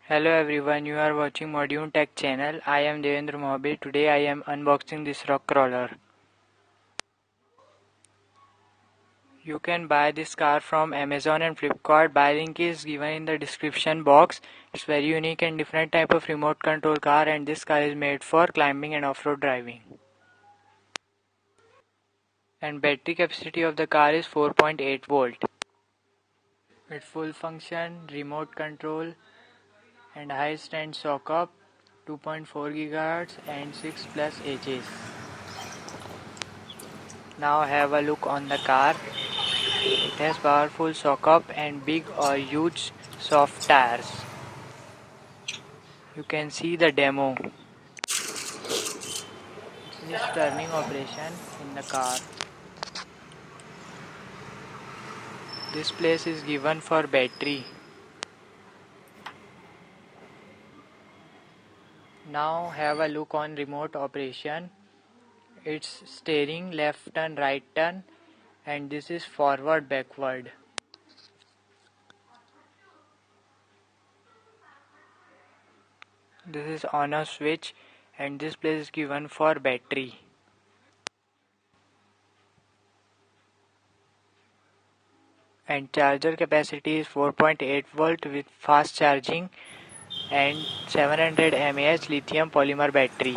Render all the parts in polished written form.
Hello everyone, you are watching Module Tech channel. I am Devendra Mohabir. Today I am unboxing this rock crawler. You can buy this car from Amazon and Flipkart. Buy link is given in the description box. It's very unique and different type of remote control car, and this car is made for climbing and off-road driving. And battery capacity of the car is 4.8 volt. With full function, remote control and high stand shock up, 2.4 GHz and 6 plus Hs. Now have a look on the car. It has powerful shock up and big or huge soft tires. You can see the demo. This is turning operation in the car. This place is given for battery. Now have a look on remote operation. It's steering, left turn, right turn, and this is forward, backward. This is on a switch, and this place is given for battery. And charger capacity is 4.8 volt with fast charging and 700 mAh lithium polymer battery.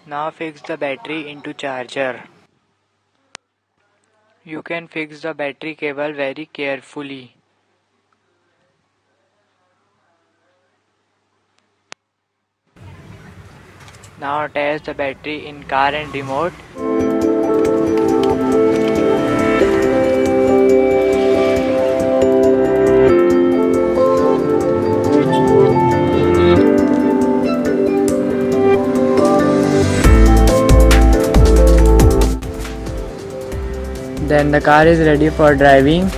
Now fix the battery into charger. You can fix the battery cable very carefully. Now attach the battery in car and remote. Then the car is ready for driving.